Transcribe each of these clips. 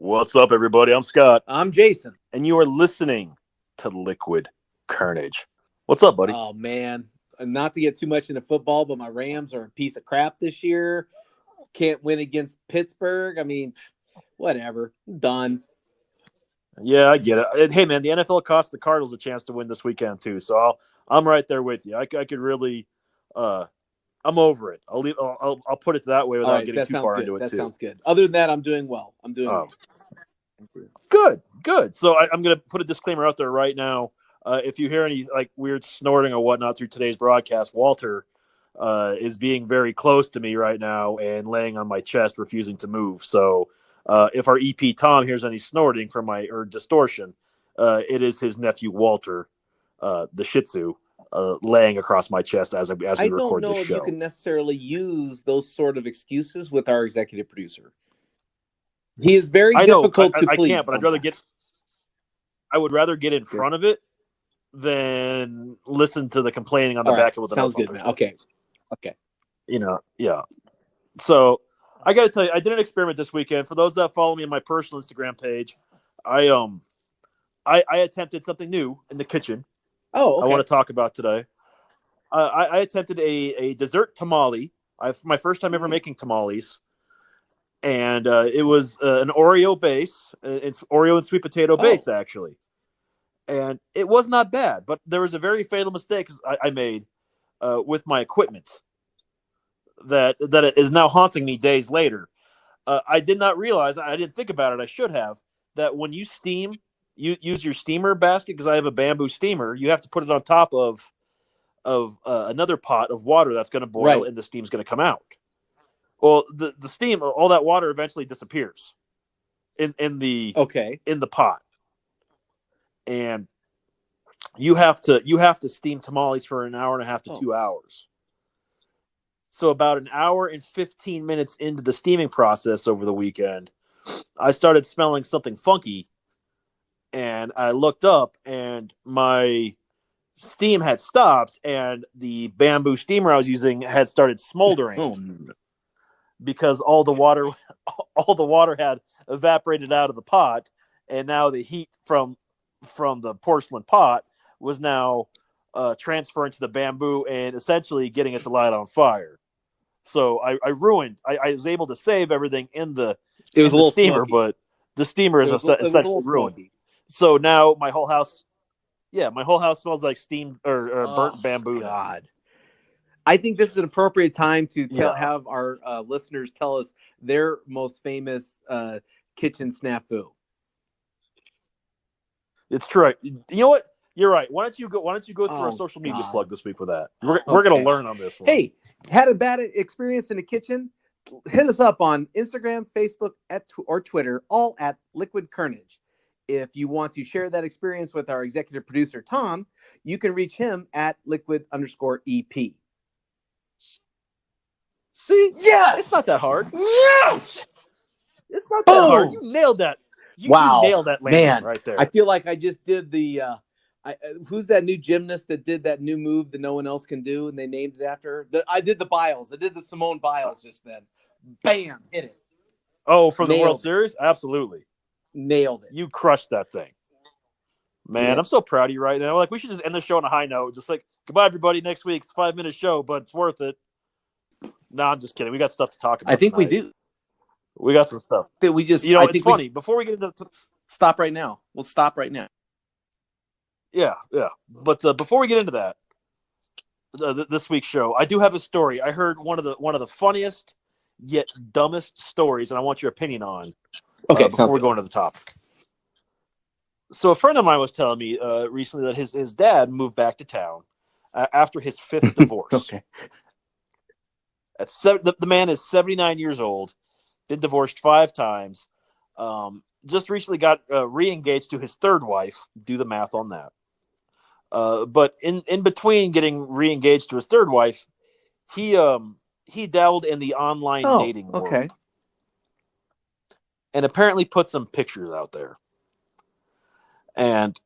What's up, everybody? I'm Scott, I'm Jason. and you are listening to Liquid Carnage. What's up, buddy? Oh, man. Not to get too much into football, but my Rams are a piece of crap this year. Can't win against Pittsburgh. I mean, whatever. Done. Yeah, I get it. Hey, man, the NFL cost the Cardinals a chance to win this weekend too, so I'm right there with you. I could really, I'm over it. I'll put it that way without getting too far into it that too. Sounds good. Other than that, I'm doing well. Good. So I'm going to put a disclaimer out there right now. If you hear any like weird snorting or whatnot through today's broadcast, Walter is being very close to me right now and laying on my chest, refusing to move. So if our EP Tom hears any snorting from or distortion, it is his nephew Walter, the Shih Tzu, laying across my chest as we record this show. I don't know if you can necessarily use those sort of excuses with our executive producer. He is very difficult to please. I can't, but I would rather get in front of it than listen to the complaining on the back end with the sounds good, man. Okay. Yeah. So I got to tell you, I did an experiment this weekend. For those that follow me on my personal Instagram page, I attempted something new in the kitchen. Oh, okay. I want to talk about today. I attempted a dessert tamale. My first time ever making tamales. And it was an Oreo base. It's Oreo and sweet potato base, actually. And it was not bad, but there was a very fatal mistake I made with my equipment that is now haunting me days later. I did not realize, I didn't think about it, I should have, that when you steam, you use your steamer basket, because I have a bamboo steamer, you have to put it on top of another pot of water that's going to boil, and the steam's going to come out. Well, the steam, all that water eventually disappears in the pot, and you have to steam tamales for an hour and a half to 2 hours. So about an hour and 15 minutes into the steaming process over the weekend, I started smelling something funky, and I looked up, and my steam had stopped, and the bamboo steamer I was using had started smoldering. Because all the water had evaporated out of the pot, and now the heat from the porcelain pot was now transferring to the bamboo and essentially getting it to light on fire. So I was able to save everything in the steamer, but the steamer is essentially ruined. So now my whole house smells like steamed or burnt bamboo. God. I think this is an appropriate time to have our listeners tell us their most famous kitchen snafu. It's true. You know what? You're right. Why don't you go through our social media plug this week with that? We're going to learn on this one. Hey, had a bad experience in the kitchen? Hit us up on Instagram, Facebook, or Twitter, all at Liquid Carnage. If you want to share that experience with our executive producer, Tom, you can reach him at liquid_EP. See? Yes! It's not that hard. Yes! It's not that hard. You nailed that. You nailed that landing right there. I feel like I just did the who's that new gymnast that did that new move that no one else can do, and they named it after her? I did the Biles. I did the Simone Biles just then. Bam! Hit it. Oh, from the World Series? Absolutely. Nailed it. You crushed that thing. Man, I'm so proud of you right now. Like, we should just end the show on a high note. Just like, goodbye, everybody. Next week's 5-minute show, but it's worth it. No, I'm just kidding. We got stuff to talk about. I think tonight. we do. We got some stuff. We just, it's funny. Before we get into stop right now. We'll stop right now. Yeah. But before we get into that, this week's show, I do have a story. I heard one of the funniest yet dumbest stories, and I want your opinion on. Okay, before we go into the topic. So a friend of mine was telling me recently that his dad moved back to town after his 5th divorce. Okay. The man is 79 years old, been divorced 5 times, just recently got re-engaged to his 3rd wife. Do the math on that. But in between getting re-engaged to his 3rd wife, he dabbled in the online dating world. And apparently put some pictures out there. And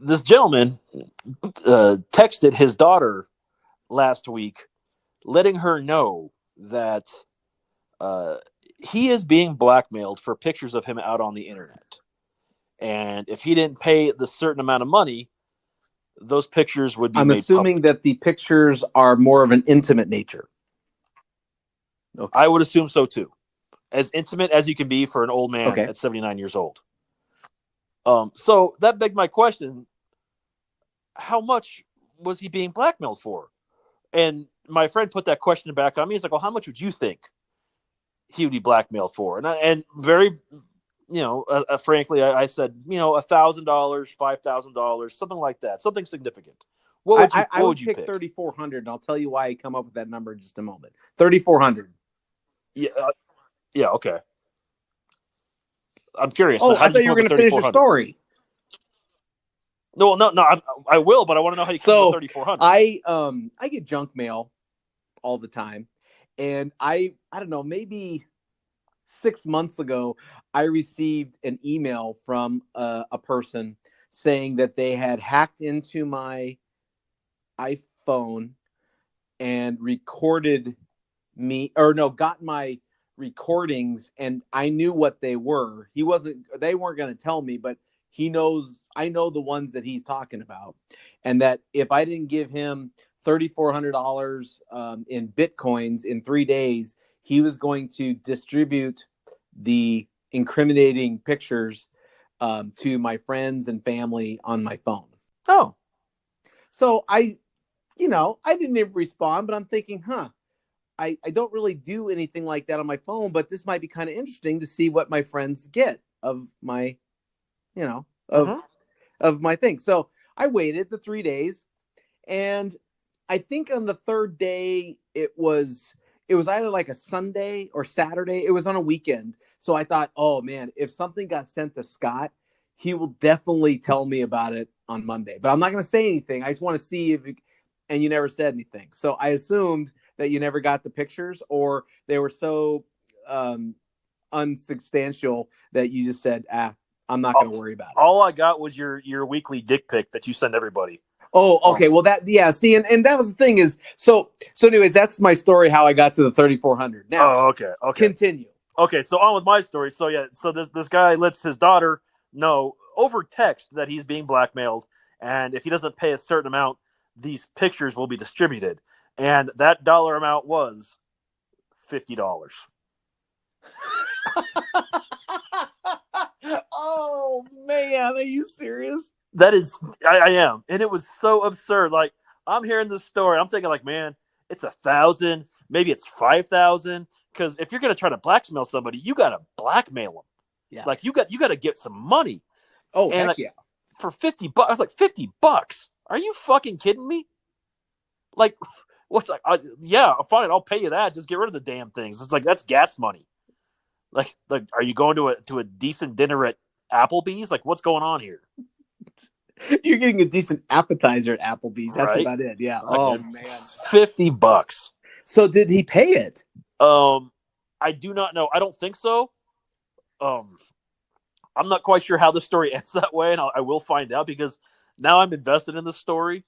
this gentleman texted his daughter last week, letting her know that he is being blackmailed for pictures of him out on the internet. And if he didn't pay the certain amount of money, those pictures would be I'm made assuming public. that the pictures are more of an intimate nature. Okay. I would assume so too. As intimate as you can be for an old man Okay. at 79 years old. So that begged my question: how much was he being blackmailed for? And my friend put that question back on me. He's like, "Well, how much would you think he would be blackmailed for?" And very, frankly, I said, $1,000, $5,000, something like that, something significant. What would you pick? 3,400, and I'll tell you why I come up with that number in just a moment. 3,400. Yeah, okay. I'm curious. Oh, How I did thought you you were come going up to with finish your 3,400? story. No. I will, but I want to know how you come up with 3,400. I get junk mail all the time, and I don't know, maybe 6 months ago, I received an email from a person saying that they had hacked into my iPhone and recorded me, or no, got my recordings, and I knew what they were. They weren't going to tell me, but I know the ones that he's talking about. And that if I didn't give him $3,400 in Bitcoins in 3 days, he was going to distribute the incriminating pictures to my friends and family on my phone. Oh. So I didn't even respond, but I'm thinking, I don't really do anything like that on my phone, but this might be kind of interesting to see what my friends get of my, of my thing. So I waited the 3 days, and I think on the third day it was either like a Sunday or Saturday. It was on a weekend. So I thought, oh man, if something got sent to Scott, he will definitely tell me about it on Monday. But I'm not going to say anything. I just want to see and you never said anything. So I assumed that you never got the pictures, or they were so unsubstantial that you just said, I'm not going to worry about it. All I got was your weekly dick pic that you send everybody. Oh, okay. Well, see, and that was the thing is, so anyways, that's my story, how I got to the 3,400. Now, okay. Continue. Okay, so on with my story. So yeah, so this guy lets his daughter know over text that he's being blackmailed, and if he doesn't pay a certain amount, these pictures will be distributed, and that dollar amount was $50. Oh man, are you serious? That is, I am, and it was so absurd. Like, I'm hearing this story, I'm thinking like, man, it's 1,000, maybe it's 5,000. Because if you're gonna try to blackmail somebody, you gotta blackmail them. Yeah. Like you got to get some money. Oh, and heck yeah. For $50, I was like, $50? Are you fucking kidding me? Like, what's like? Yeah, fine, I'll pay you that. Just get rid of the damn things. It's like that's gas money. Like, are you going to a decent dinner at Applebee's? Like, what's going on here? You're getting a decent appetizer at Applebee's. That's right? about it. Yeah. Right, oh man. man. $50. So did he pay it? I do not know. I don't think so. I'm not quite sure how the story ends that way, and I will find out because now I'm invested in the story,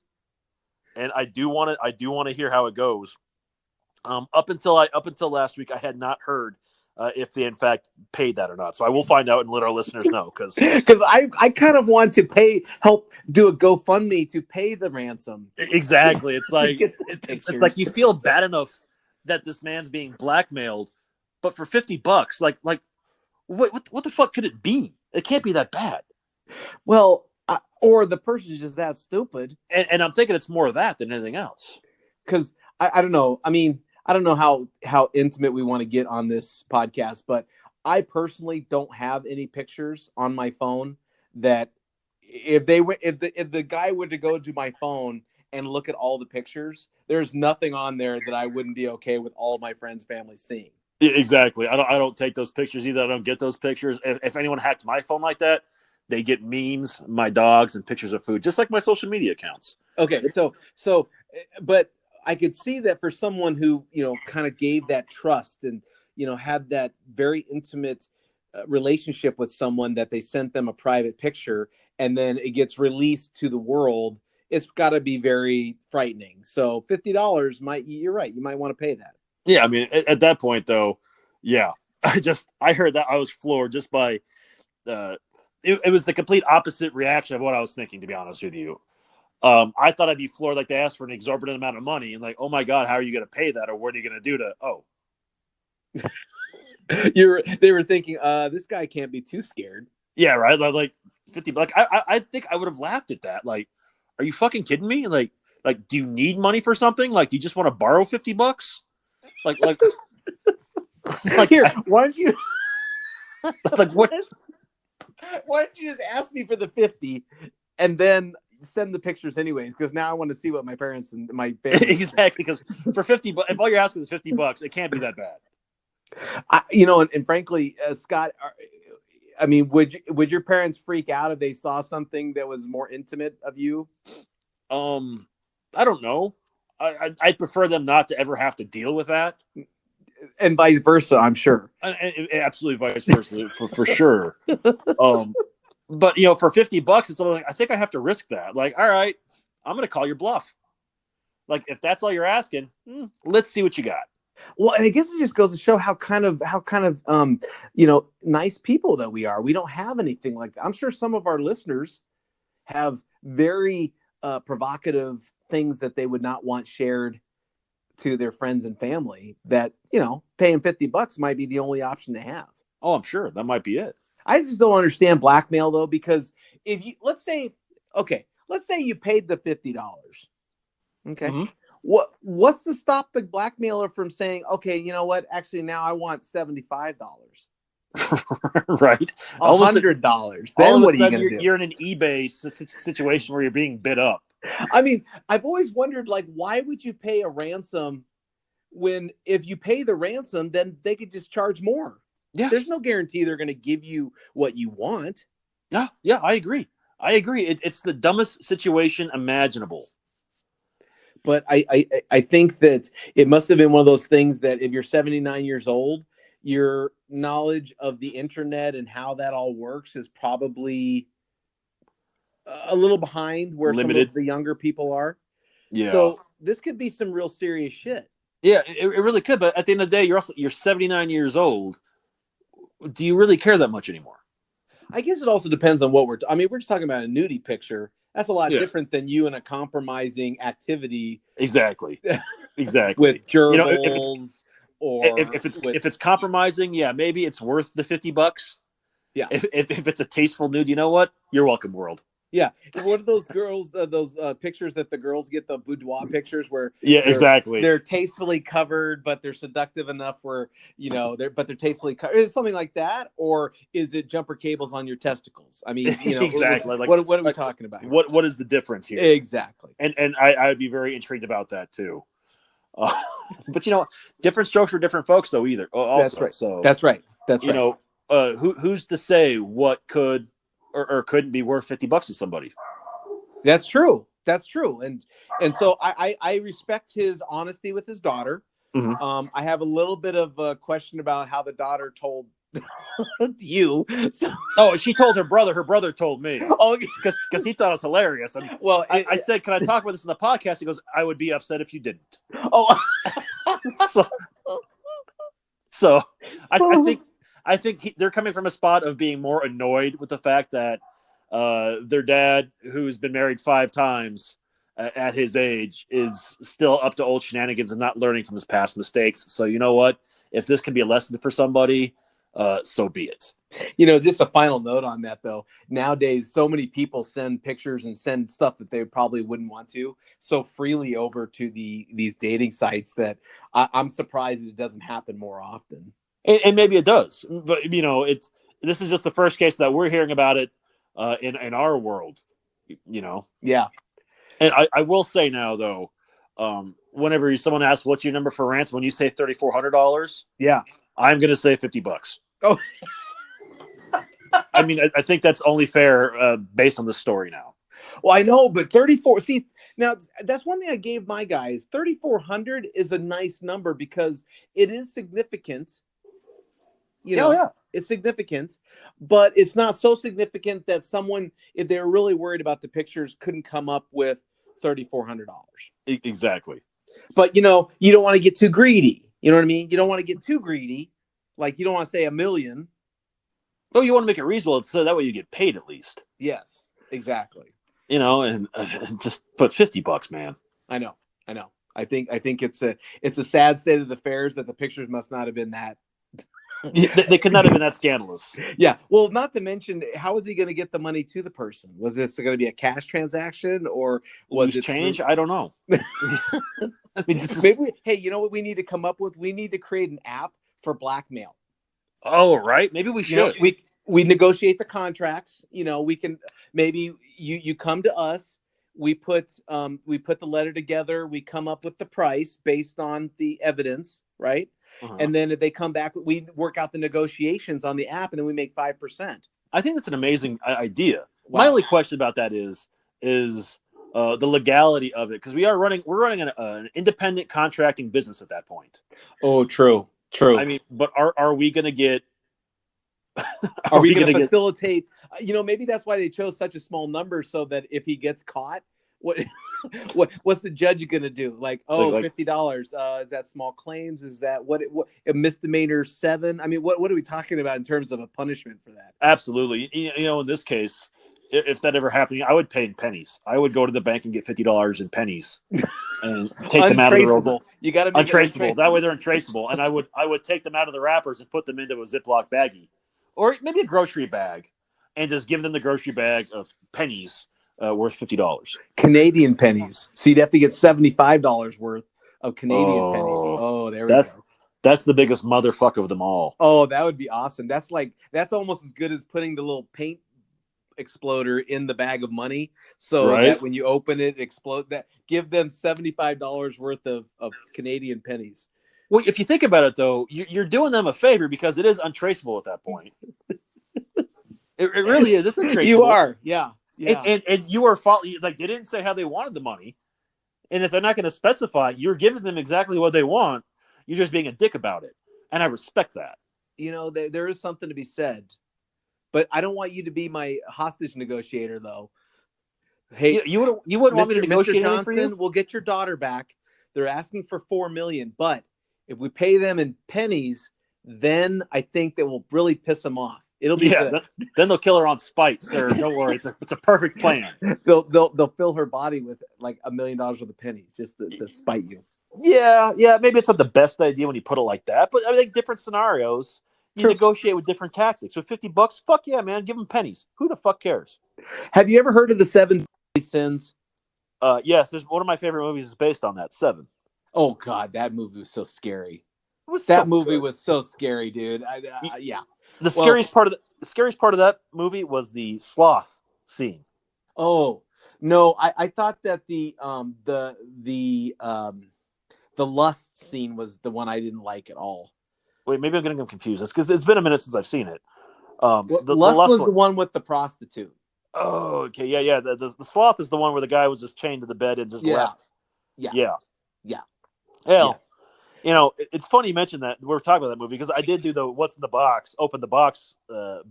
and I do want to hear how it goes. Up until last week, I had not heard if they in fact paid that or not. So I will find out and let our listeners know because I kind of want to help do a GoFundMe to pay the ransom. Exactly. It's like it's like you feel bad enough that this man's being blackmailed, but for $50, like what the fuck could it be? It can't be that bad. Well, or the person is just that stupid. And I'm thinking it's more of that than anything else. Because I don't know. I mean, I don't know how intimate we want to get on this podcast, but I personally don't have any pictures on my phone that if the guy were to go to my phone and look at all the pictures, there's nothing on there that I wouldn't be okay with all of my friends' families seeing. Exactly. I don't take those pictures either. I don't get those pictures. If anyone hacked my phone like that, they get memes, my dogs, and pictures of food, just like my social media accounts. Okay, so but I could see that for someone who kind of gave that trust and had that very intimate relationship with someone, that they sent them a private picture and then it gets released to the world, it's got to be very frightening. So $50 you're right, you might want to pay that. Yeah, I mean, at that point though, yeah, I heard that, I was floored just by it was the complete opposite reaction of what I was thinking, to be honest with you. I thought I'd be floored, like they asked for an exorbitant amount of money, and like, oh my god, how are you going to pay that, or what are you going to do to? Oh, They were thinking, this guy can't be too scared. yeah, right. Like 50 bucks. I think I would have laughed at that. Like, are you fucking kidding me? Like, do you need money for something? Like, do you just want to borrow 50 bucks? Like, like Here, why don't you? like what? Why don't you just ask me for the 50, and then send the pictures anyways? Because now I want to see what my parents and my family. Exactly. Because for 50 bucks, if all you're asking is 50 bucks, it can't be that bad. And frankly, Scott, I mean, would your parents freak out if they saw something that was more intimate of you? I don't know. I prefer them not to ever have to deal with that, and vice versa. I'm sure. and absolutely vice versa for sure. But for 50 bucks, it's like, I think I have to risk that. Like, all right, I'm going to call your bluff. Like, if that's all you're asking, let's see what you got. Well, and I guess it just goes to show how kind of nice people that we are. We don't have anything like that. I'm sure some of our listeners have very provocative things that they would not want shared to their friends and family, that, paying 50 bucks might be the only option to have. Oh, I'm sure that might be it. I just don't understand blackmail, though, because if you, let's say you paid the $50. Okay. Mm-hmm. What's to stop the blackmailer from saying, okay, you know what? Actually, now I want $75. Right. $100. Then what are you going to do? You're in an eBay situation where you're being bid up. I mean, I've always wondered, like, why would you pay a ransom when, if you pay the ransom, then they could just charge more? Yeah. There's no guarantee they're going to give you what you want. Yeah, I agree. It's the dumbest situation imaginable. But I think that it must have been one of those things that if you're 79 years old, your knowledge of the internet and how that all works is probably a little behind where limited. Some of the younger people are. Yeah. So this could be some real serious shit. Yeah, it really could. But at the end of the day, you're 79 years old. Do you really care that much anymore? I guess it also depends on what we're just talking about a nudie picture. That's a lot different than you in a compromising activity. Exactly. With gerbils, if it's compromising, yeah, maybe it's worth the 50 bucks. Yeah. If it's a tasteful nude, you know what? You're welcome, world. Yeah. One of those girls, those pictures that the girls get, the boudoir pictures where exactly. They're tastefully covered, but they're seductive enough where, they're tastefully covered. Is it something like that? Or is it jumper cables on your testicles? I mean, exactly. What are we talking about here? What is the difference here? Exactly. And I would be very intrigued about that too. But different strokes for different folks though either. Also, that's right. So that's right. That's right. Who's to say what could or couldn't be worth 50 bucks to somebody? That's true. And so I respect his honesty with his daughter. Mm-hmm. I have a little bit of a question about how the daughter told you. Oh, she told her brother. Her brother told me. Oh, because he thought it was hilarious. And I said, "Can I talk about this in the podcast?" He goes, "I would be upset if you didn't." Oh, so I think they're coming from a spot of being more annoyed with the fact that their dad, who's been married 5 times at his age, is still up to old shenanigans and not learning from his past mistakes. So you know what? If this can be a lesson for somebody, so be it. Just a final note on that, though. Nowadays, so many people send pictures and send stuff that they probably wouldn't want to so freely over to these dating sites that I'm surprised that it doesn't happen more often. And maybe it does, but this is just the first case that we're hearing about it in our world. Yeah. And I will say now though, whenever someone asks what's your number for ransom, when you say $3,400, yeah, I'm gonna say 50 bucks. Oh. I mean, I think that's only fair based on the story now. Well, I know, but 34. See, now that's one thing I gave my guys. 3,400 is a nice number because it is significant. It's significant, but it's not so significant that someone, if they're really worried about the pictures, couldn't come up with $3,400. Exactly. But you don't want to get too greedy. You know what I mean? You don't want to get too greedy. Like you don't want to say $1 million. Oh, you want to make it reasonable, so that way you get paid at least. Yes, exactly. And just put $50, man. I know. I think it's a sad state of the affairs that the pictures must not have been that. They could not have been that scandalous. Yeah. Well, not to mention, how is he going to get the money to the person? Was this going to be a cash transaction or was it change? I don't know. I mean, hey, you know what we need to come up with? We need to create an app for blackmail. Oh, right. Maybe we should. We negotiate the contracts. We can maybe you come to us. We put the letter together. We come up with the price based on the evidence, right? Uh-huh. And then if they come back, we work out the negotiations on the app, and then we make 5%. I think that's an amazing idea. Wow. My only question about that is the legality of it, because we're running an independent contracting business at that point. Oh, true. I mean, but are we going to get? Are we going to facilitate? Maybe that's why they chose such a small number, so that if he gets caught, what's the judge going to do? Like $50? Is that small claims? Is that what a misdemeanor 7? I mean, what are we talking about in terms of a punishment for that? Absolutely. In this case, if that ever happened, I would pay in pennies. I would go to the bank and get $50 in pennies and take them out of the road. You got to make untraceable. That way they're untraceable. And I would take them out of the wrappers and put them into a Ziploc baggie, or maybe a grocery bag, and just give them the grocery bag of pennies worth $50. Canadian pennies. So you'd have to get $75 worth of Canadian pennies. Oh, there we go. That's the biggest motherfucker of them all. Oh, that would be awesome. That's almost as good as putting the little paint exploder in the bag of money, so that when you open it explode. That give them $75 worth of Canadian pennies. Well, if you think about it, though, you're doing them a favor, because it is untraceable at that point. It really is. It's untraceable. You are, yeah. And you are like, they didn't say how they wanted the money, and if they're not going to specify, you're giving them exactly what they want. You're just being a dick about it, and I respect that. There is something to be said. But I don't want you to be my hostage negotiator, though. Hey, you wouldn't want me to negotiate anything for you? We'll get your daughter back. They're asking for $4 million, but if we pay them in pennies, then I think that will really piss them off. It'll be good. Then they'll kill her on spite, sir. Don't worry, it's a perfect plan. They'll fill her body with like $1 million worth of pennies just to spite you. Yeah. Maybe it's not the best idea when you put it like that, but I think different scenarios. You negotiate with different tactics. With $50, fuck yeah, man, give them pennies. Who the fuck cares? Have you ever heard of the 7 Deadly Sins? Yes, there's one of my favorite movies is based on that, 7. Oh God, that movie was so scary. Was so scary, dude. Yeah. The scariest part of that movie was the sloth scene. Oh no, I thought that the lust scene was the one I didn't like at all. Wait, maybe I'm getting them confused. It's because it's been a minute since I've seen it. The lust was the one with the prostitute. Oh, okay, yeah. The sloth is the one where the guy was just chained to the bed and just left. Yeah. Hell, it's funny you mentioned that. We're talking about that movie because I did do the "What's in the box?" open the box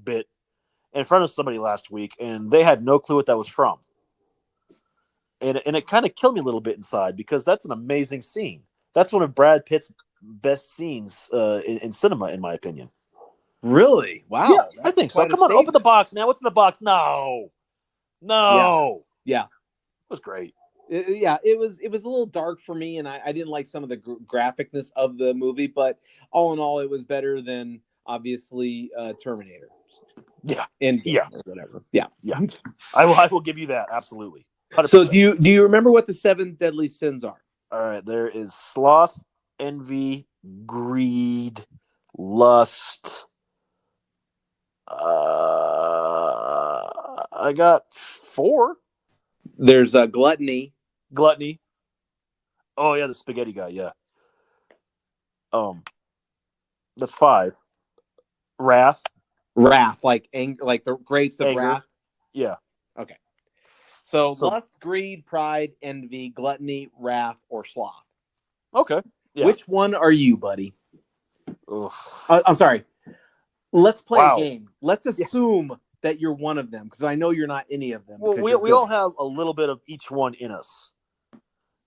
bit in front of somebody last week, and they had no clue what that was from. And it kind of killed me a little bit inside, because that's an amazing scene. That's one of Brad Pitt's best scenes in cinema, in my opinion. Really? Wow. Yeah, I think so. Come on, open the box, man. What's in the box? No. Yeah. It was great. It was a little dark for me, and I didn't like some of the graphicness of the movie, but all in all, it was better than obviously Terminator. Yeah. Or whatever. Yeah. I will give you that, absolutely. 100%. So do you remember what the 7 deadly sins are? All right, there is sloth, envy, greed, lust. I got 4. There's gluttony. Oh yeah, the spaghetti guy. Yeah. That's 5. Wrath, like anger, like the grapes of wrath. Yeah. Okay. So lust, greed, pride, envy, gluttony, wrath, or sloth. Okay. Yeah. Which one are you, buddy? I'm sorry. Let's play a game. Let's assume that you're one of them, because I know you're not any of them. Well, we all have a little bit of each one in us.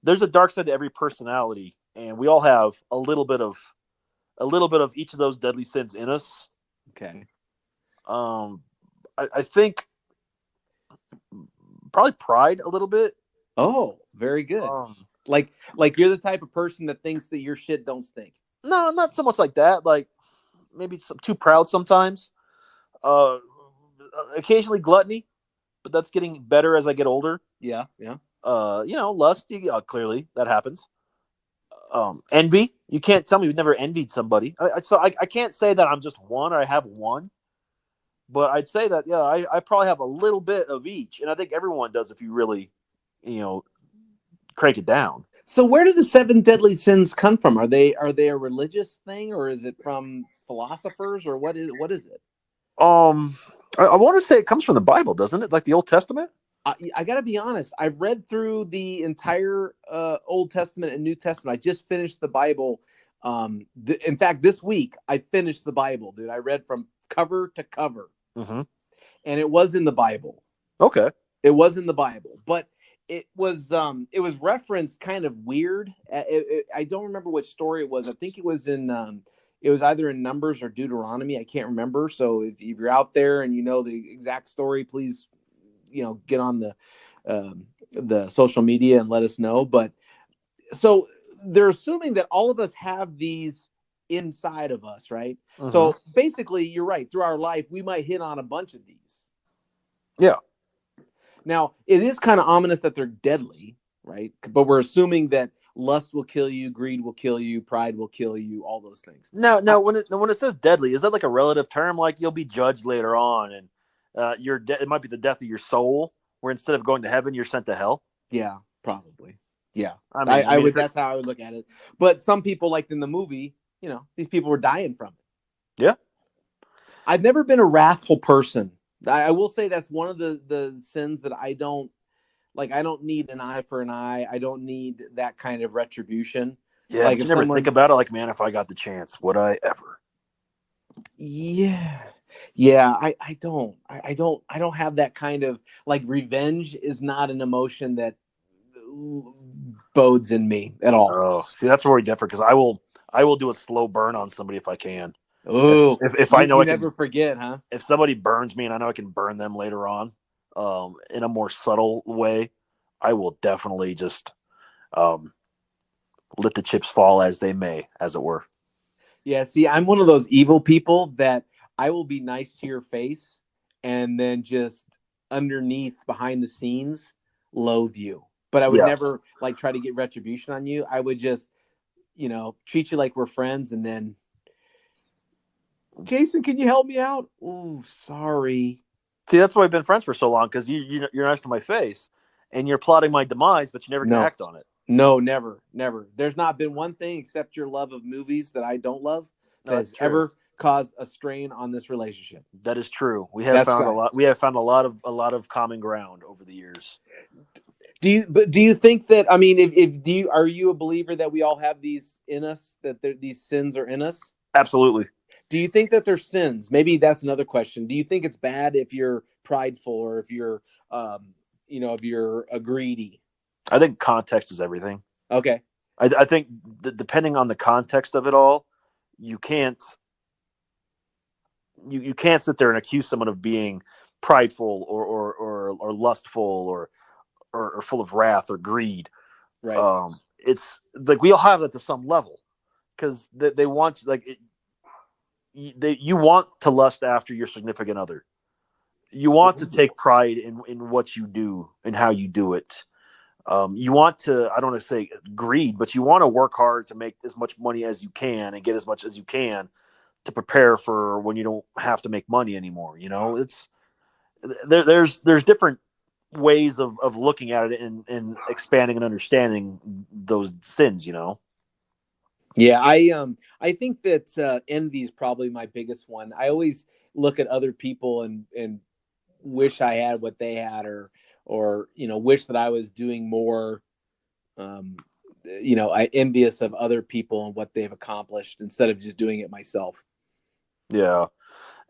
There's a dark side to every personality, and we all have a little bit of a little bit of each of those deadly sins in us. Okay. Um, I think probably pride a little bit. Oh, very good. Um, Like you're the type of person that thinks that your shit don't stink. no, not so much like that. Like maybe too proud sometimes. Uh, Occasionally gluttony, but that's getting better as I get older. Yeah, yeah. Lust. Clearly that happens. Envy. You can't tell me you've never envied somebody. I can't say that I'm just one or I have one, but I'd say that I probably have a little bit of each, and I think everyone does if you really, you know, crank it down. So where do the seven deadly sins come from? Are they a religious thing, or is it from philosophers, or what is it? Um, I want to say it comes from the Bible, doesn't it? Like the Old Testament. I got to be honest. I've read through the entire Old Testament and New Testament. I just finished the Bible. In fact, this week I finished the Bible, dude. I read from cover to cover, Mm-hmm. and it was in the Bible. Okay. It was in the Bible, but it was referenced kind of weird. I don't remember which story it was. I think it was either in Numbers or Deuteronomy. I can't remember. So if you're out there and you know the exact story, please get on the social media and let us know. But so they're assuming that all of us have these inside of us, right? Mm-hmm. So basically, you're right. Through our life, we might hit on a bunch of these. Yeah. Now, it is kind of ominous that they're deadly, right? But we're assuming that lust will kill you, greed will kill you, pride will kill you, all those things. Now, when it says deadly, is that like a relative term? Like you'll be judged later on, and it might be the death of your soul, where instead of going to heaven, you're sent to hell. Yeah, probably. Yeah. I I mean, would if that's how I would look at it. But some people, like in the movie, these people were dying from it. yeah, I've never been a wrathful person. I will say that's one of the sins that I don't like. I don't need an eye for an eye. I don't need that kind of retribution. yeah. Like But you if never think someone, about it. Like, man, if I got the chance, would I ever? yeah, yeah, I don't have that kind of like revenge is not an emotion that bodes in me at all. Oh, see, that's where we differ because I will do a slow burn on somebody if I can. If Oh, if I you know you I can, never forget, huh? if somebody burns me and I know I can burn them later on, in a more subtle way, I will definitely just um let the chips fall as they may, as it were. Yeah, see, I'm one of those evil people that I will be nice to your face and then just underneath behind the scenes loathe you. But I would Yeah. never like try to get retribution on you. I would just, treat you like we're friends and then Jason, can you help me out? Oh, sorry. See, that's why we've been friends for so long because you're nice to my face, and you're plotting my demise, but you never can No. act on it. No, never, never. There's not been one thing except your love of movies that I don't love No, that that's has true. ever caused a strain on this relationship. That is true. That's right. We have found a lot of common ground over the years. Do you think that if do you are you a believer that we all have these in us that these sins are in us? Absolutely. Do you think that they're sins? Maybe that's another question. Do you think it's bad if you're prideful or if you're if you're a greedy? I think context is everything. Okay. I think depending on the context of it all, you can't you can't sit there and accuse someone of being prideful or lustful or full of wrath or greed. Right. It's like we all have it to some level because they want like you want to lust after your significant other. You want to take pride in what you do and how you do it. You want to, I don't want to say greed, but you want to work hard to make as much money as you can and get as much as you can to prepare for when you don't have to make money anymore. It's there's different ways of looking at it and expanding and understanding those sins. Yeah, I think that envy is probably my biggest one. I always look at other people and wish I had what they had or wish that I was doing more. um I envious of other people and what they've accomplished instead of just doing it myself. Yeah.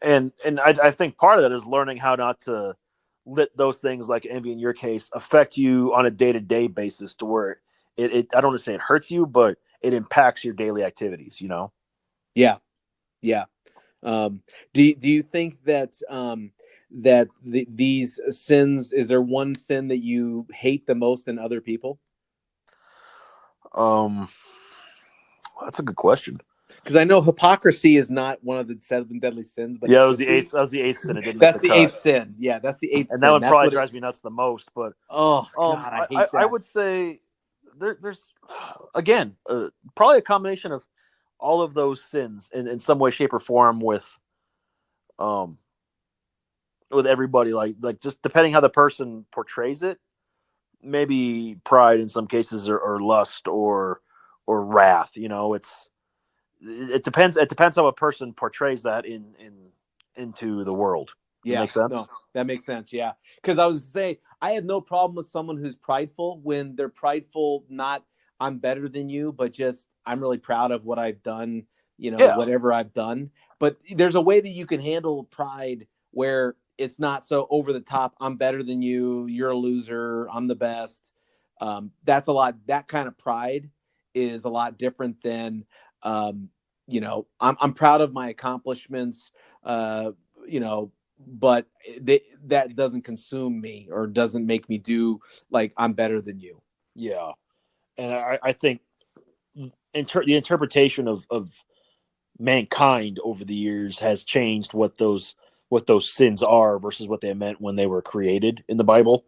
And I think part of that is learning how not to let those things like envy in your case affect you on a day-to-day basis to where it I don't want to say it hurts you, but it impacts your daily activities. Yeah, yeah. Do you think that that these sins, is there one sin that you hate the most in other people? Um, that's a good question. Because I know hypocrisy is not one of the seven deadly sins, but Yeah, that it was should the be. eighth. That was the eighth sin. It didn't make That's the the cut, eighth sin. Yeah, that's the eighth and that sin. one That's probably what it. drives me nuts the most. But Oh God, I hate I that. would say there's again probably a combination of all of those sins in some way, shape, or form um with everybody. Like just depending how the person portrays it, maybe pride in some cases, or lust, or wrath. It depends. It depends how a person portrays that into the world. Does that Yeah, make sense? no, that makes sense. Yeah, because I was saying I have no problem with someone who's prideful when they're prideful. Not I'm better than you, but just I'm really proud of what I've done. Yeah. Whatever I've done. But there's a way that you can handle pride where it's not so over the top. I'm better than you. You're a loser. I'm the best. That's a lot. That kind of pride is a lot different than I'm proud of my accomplishments. Uh, you know, but that doesn't consume me or doesn't make me do like I'm better than you. Yeah. And I think the interpretation of mankind over the years has changed what those sins are versus what they meant when they were created in the Bible,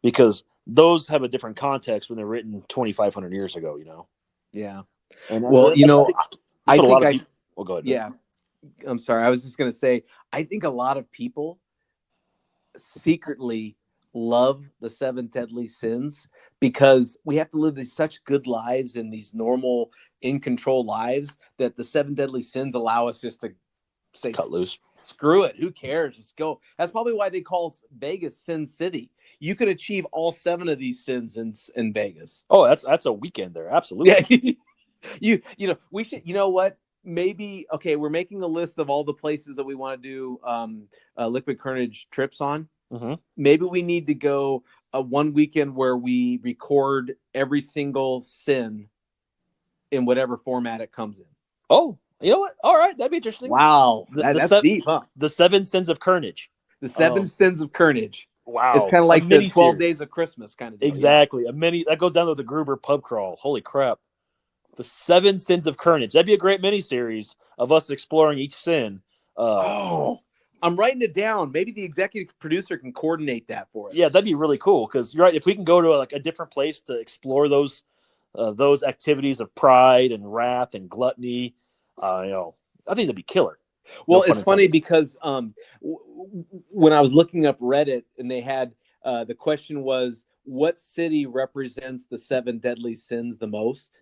because those have a different context when they're written 2,500 years ago. Yeah. And Well, that's I what a lot think of I, people. Well, go ahead, man. yeah, I'm sorry. I was just going to say, I think a lot of people secretly love the seven deadly sins because we have to live these such good lives and these normal in control lives that the seven deadly sins allow us just to say Cut loose. screw it, who cares, just go. That's probably why they call Vegas Sin City. You could achieve all seven of these sins in Vegas. Oh, that's a weekend there. Yeah. Absolutely. We should, what, maybe, okay, we're making a list of all the places that we want to do Liquid Carnage trips on. Mm-hmm. Maybe we need to go one weekend where we record every single sin in whatever format it comes in. Oh, you know what? All right, that'd be interesting. Wow, The the that's se- deep, huh? the seven sins of carnage. The seven Um, sins of carnage. It's wow, kind of a like the mini 12 days series. of Christmas kind of deal. Yeah. Exactly, a mini that goes down to the Gruber pub crawl. Holy crap! The seven sins of carnage. That'd be a great mini series of us exploring each sin. Oh, I'm writing it down. Maybe the executive producer can coordinate that for Yeah, us. that'd be really cool because you're right. If we can go to like a different place to explore those activities of pride and wrath and gluttony, I think that'd be killer. No Well, pun it's funny intended. because when I was looking up Reddit and they had the question was, what city represents the seven deadly sins the most?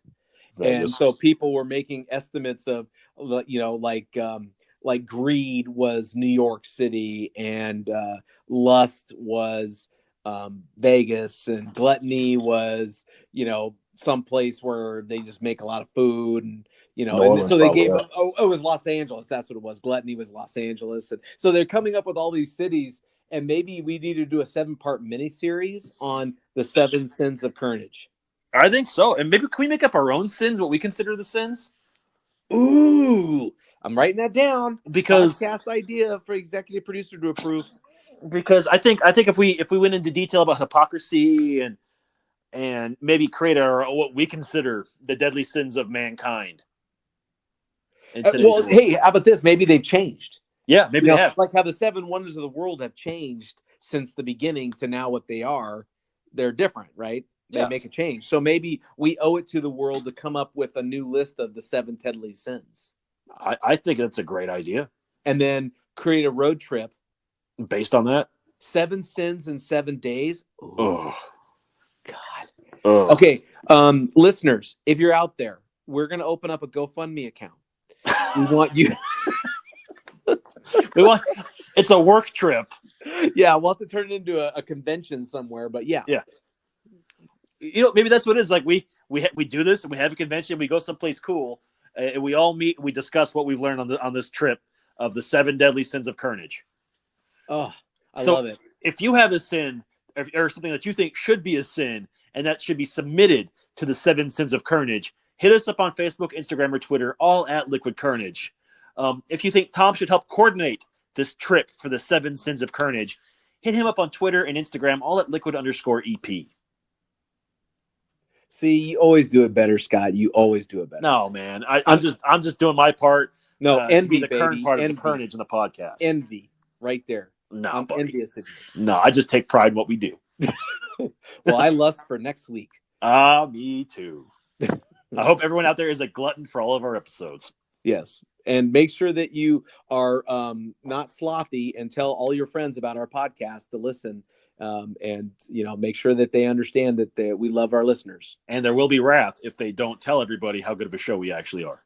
And Vegas. so people were making estimates of, like greed was New York City, and lust was Vegas, and gluttony was some place where they just make a lot of food, New and Orleans, so they probably. gave Yeah. it was Los Angeles. That's what it was. Gluttony was Los Angeles, and so they're coming up with all these cities. And maybe we need to do a 7-part miniseries on the seven sins of carnage. I think so. And maybe can we make up our own sins, what we consider the sins? Ooh, I'm writing that down. Because Podcast idea for executive producer to approve. I think if we went into detail about hypocrisy and maybe create our what we consider the deadly sins of mankind in today's Well, world. hey, how about this? Maybe they've changed. Yeah, maybe they have. Like how the seven wonders of the world have changed since the beginning to now what they are. They're different, right? They Yeah. make a change. So maybe we owe it to the world to come up with a new list of the seven deadly sins I think that's a great idea. and then create a road trip. Based on that. 7 sins in 7 days. Ooh, Oh. God. Oh. Okay, listeners, if you're out there, we're going to open up a GoFundMe account. We want you. It's a work trip. Yeah, we'll have to turn it into a convention somewhere. But yeah. Yeah. Maybe that's what it is. Like we do this and we have a convention. We go someplace cool, and we all meet. And we discuss what we've learned on this trip of the seven deadly sins of carnage. Oh, I So love it. if you have a sin or something that you think should be a sin and that should be submitted to the seven sins of carnage, Hit us up on Facebook, Instagram, or Twitter, all at Liquid Carnage. If you think Tom should help coordinate this trip for the 7 Sins of Carnage, hit him up on Twitter and Instagram, all at liquid_EP. See, you always do it better, Scott. You always do it better. No, man. I'm just doing my part. No, envy, to be the baby. current part envy. of the Carnage in the podcast. Envy, right there. No, I'm buddy. envious of you. No, I just take pride in what we do. Well, I lust for next week. Me too. I hope everyone out there is a glutton for all of our episodes. Yes. And make sure that you are not slothy and tell all your friends about our podcast to listen. And, make sure that they understand that we love our listeners. And there will be wrath if they don't tell everybody how good of a show we actually are.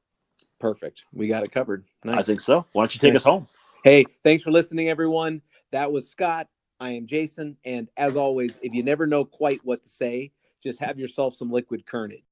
Perfect. We got it covered. Nice. I think so. Why don't you take us home? Hey, thanks for listening, everyone. That was Scott. I am Jason. And as always, if you never know quite what to say, just have yourself some Liquid Carnage.